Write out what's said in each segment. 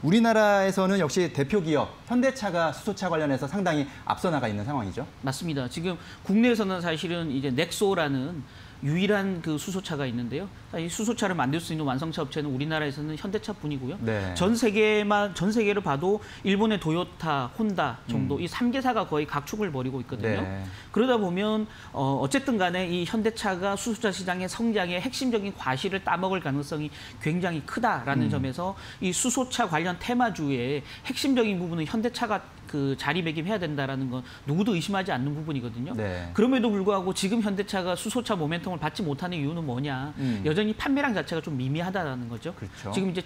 우리나라에서는 역시 대표 기업 현대차가 수소차 관련해서 상당히 앞서 나가 있는 상황이죠. 맞습니다. 지금 국내에서는 사실은 이제 넥소라는 유일한 그 수소차가 있는데요. 이 수소차를 만들 수 있는 완성차 업체는 우리나라에서는 현대차뿐이고요. 네. 전 세계를 봐도 일본의 도요타, 혼다 정도 이 3개사가 거의 각축을 벌이고 있거든요. 네. 그러다 보면 어쨌든 간에 이 현대차가 수소차 시장의 성장에 핵심적인 과실을 따먹을 가능성이 굉장히 크다라는 점에서 이 수소차 관련 테마주의 핵심적인 부분은 현대차가 그 자리매김해야 된다라는 건 누구도 의심하지 않는 부분이거든요. 네. 그럼에도 불구하고 지금 현대차가 수소차 모멘텀을 받지 못하는 이유는 뭐냐? 여전히 판매량 자체가 좀 미미하다라는 거죠. 그렇죠. 지금 이제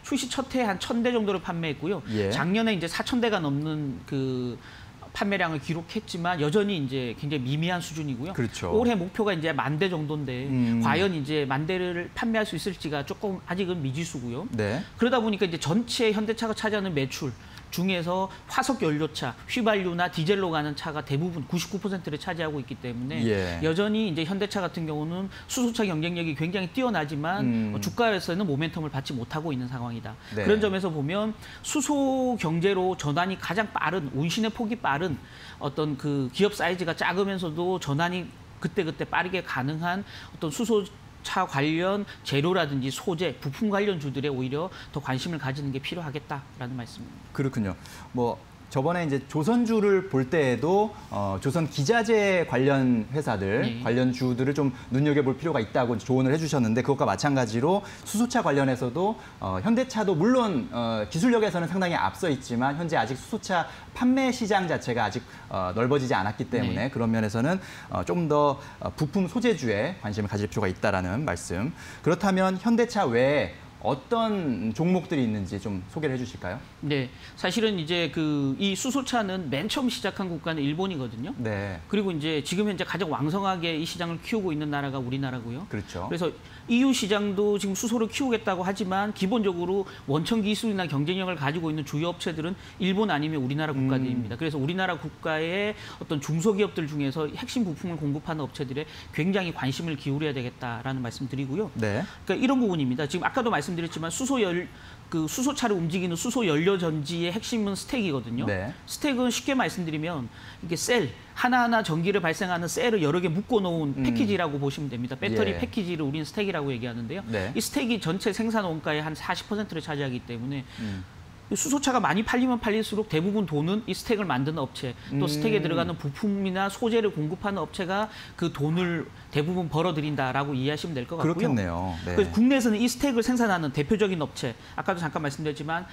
출시 첫 해 한 1,000대 정도를 판매했고요. 예. 작년에 이제 4,000대가 넘는 그 판매량을 기록했지만 여전히 이제 굉장히 미미한 수준이고요. 그렇죠. 올해 목표가 이제 10,000대 정도인데 과연 이제 10,000대를 판매할 수 있을지가 조금 아직은 미지수고요. 네. 그러다 보니까 이제 전체 현대차가 차지하는 매출 중에서 화석 연료차, 휘발유나 디젤로 가는 차가 대부분 99%를 차지하고 있기 때문에 예. 여전히 이제 현대차 같은 경우는 수소차 경쟁력이 굉장히 뛰어나지만 주가에서는 모멘텀을 받지 못하고 있는 상황이다. 네. 그런 점에서 보면 수소 경제로 전환이 가장 빠른, 운신의 폭이 빠른 어떤 그 기업 사이즈가 작으면서도 전환이 그때그때 빠르게 가능한 어떤 수소차 관련 재료라든지 소재, 부품 관련 주들에 오히려 더 관심을 가지는 게 필요하겠다라는 말씀입니다. 그렇군요. 저번에 이제 조선주를 볼 때에도 조선 기자재 관련 회사들, 네. 관련 주들을 좀 눈여겨볼 필요가 있다고 조언을 해주셨는데 그것과 마찬가지로 수소차 관련해서도 현대차도 물론 기술력에서는 상당히 앞서 있지만 현재 아직 수소차 판매 시장 자체가 아직 넓어지지 않았기 때문에 네. 그런 면에서는 좀 더 부품 소재주에 관심을 가질 필요가 있다라는 말씀. 그렇다면 현대차 외에 어떤 종목들이 있는지 좀 소개를 해주실까요? 네, 사실은 이제 이 수소차는 맨 처음 시작한 국가는 일본이거든요. 네, 그리고 이제 지금 현재 가장 왕성하게 이 시장을 키우고 있는 나라가 우리나라고요. 그렇죠. 그래서 EU 시장도 지금 수소를 키우겠다고 하지만 기본적으로 원천 기술이나 경쟁력을 가지고 있는 주요 업체들은 일본 아니면 우리나라 국가들입니다. 그래서 우리나라 국가의 어떤 중소기업들 중에서 핵심 부품을 공급하는 업체들에 굉장히 관심을 기울여야 되겠다라는 말씀드리고요. 네. 그러니까 이런 부분입니다. 지금 아까도 말씀드렸지만 수소차를 움직이는 수소 연료 전지의 핵심은 스택이거든요. 네. 스택은 쉽게 말씀드리면 이게 셀 하나하나 전기를 발생하는 셀을 여러 개 묶어 놓은 패키지라고 보시면 됩니다. 배터리 예. 패키지를 우리는 스택이라고 얘기하는데요. 네. 이 스택이 전체 생산 원가의 한 40%를 차지하기 때문에 수소차가 많이 팔리면 팔릴수록 대부분 돈은 이 스택을 만드는 업체, 또 스택에 들어가는 부품이나 소재를 공급하는 업체가 그 돈을 대부분 벌어들인다라고 이해하시면 될 것 같고요. 그렇겠네요. 네. 그래서 국내에서는 이 스택을 생산하는 대표적인 업체, 아까도 잠깐 말씀드렸지만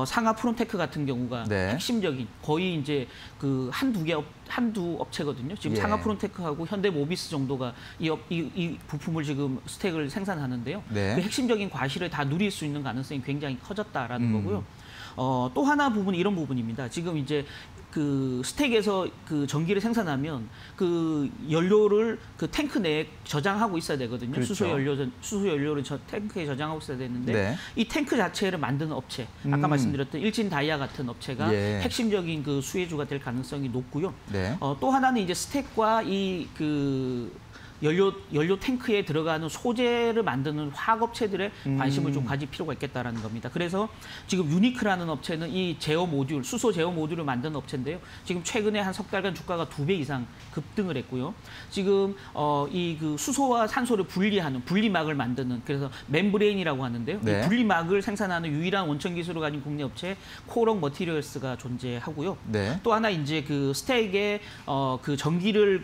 상하 프롬테크 같은 경우가 네. 핵심적인 거의 이제 그 한두 업체거든요. 지금 예. 상하 프롬테크하고 현대모비스 정도가 이 부품을 지금 스택을 생산하는데요. 네. 그 핵심적인 과실을 다 누릴 수 있는 가능성이 굉장히 커졌다라는 거고요. 또 하나 부분이 이런 부분입니다. 지금 이제 그 스택에서 그 전기를 생산하면 그 연료를 그 탱크 내에 저장하고 있어야 되거든요. 그렇죠. 수소 연료를 탱크에 저장하고 있어야 되는데 네. 이 탱크 자체를 만드는 업체, 아까 말씀드렸던 일진 다이아 같은 업체가 예. 핵심적인 그 수혜주가 될 가능성이 높고요. 네. 또 하나는 이제 스택과 이 연료 탱크에 들어가는 소재를 만드는 화학업체들의 관심을 좀 가질 필요가 있겠다라는 겁니다. 그래서 지금 유니크라는 업체는 이 제어 모듈, 수소 제어 모듈을 만드는 업체인데요. 지금 최근에 한 석 달간 주가가 2배 이상 급등을 했고요. 지금 이 그 수소와 산소를 분리하는 분리막을 만드는 그래서 멤브레인이라고 하는데요. 네. 이 분리막을 생산하는 유일한 원천 기술을 가진 국내 업체 코롱 머티리얼스가 존재하고요. 네. 또 하나 이제 그 스택에 그 전기를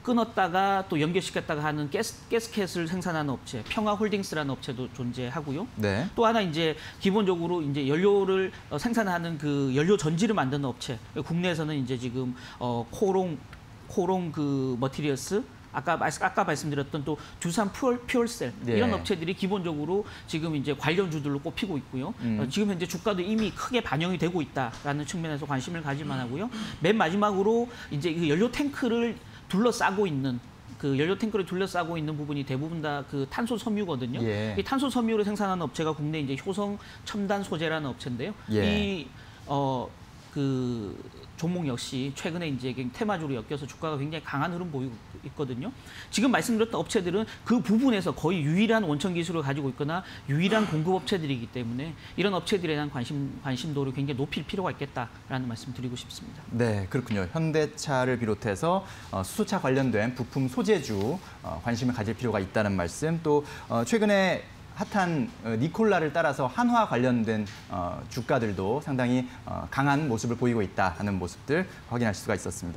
끊었다가 또 연결시켰다가 하는 가스켓을 생산하는 업체, 평화홀딩스라는 업체도 존재하고요. 네. 또 하나 이제 기본적으로 이제 연료를 생산하는 그 연료 전지를 만드는 업체, 국내에서는 이제 지금 코롱 그 머티리얼스, 아까 말씀드렸던 또 두산 퓨얼셀 네. 이런 업체들이 기본적으로 지금 이제 관련주들로 꼽히고 있고요. 지금 현재 주가도 이미 크게 반영이 되고 있다라는 측면에서 관심을 가질만 하고요. 맨 마지막으로 이제 그 연료 탱크를 둘러싸고 있는 부분이 대부분 다 그 탄소 섬유거든요. 예. 이 탄소 섬유를 생산하는 업체가 국내 이제 효성 첨단 소재라는 업체인데요. 예. 그 종목 역시 최근에 이제 테마주로 엮여서 주가가 굉장히 강한 흐름 보이고 있거든요. 지금 말씀드렸던 업체들은 그 부분에서 거의 유일한 원천 기술을 가지고 있거나 유일한 공급 업체들이기 때문에 이런 업체들에 대한 관심도를 굉장히 높일 필요가 있겠다라는 말씀 드리고 싶습니다. 네, 그렇군요. 현대차를 비롯해서 수소차 관련된 부품 소재주 관심을 가질 필요가 있다는 말씀, 또 최근에 핫한 니콜라를 따라서 한화 관련된 주가들도 상당히 강한 모습을 보이고 있다는 모습들 확인할 수가 있었습니다.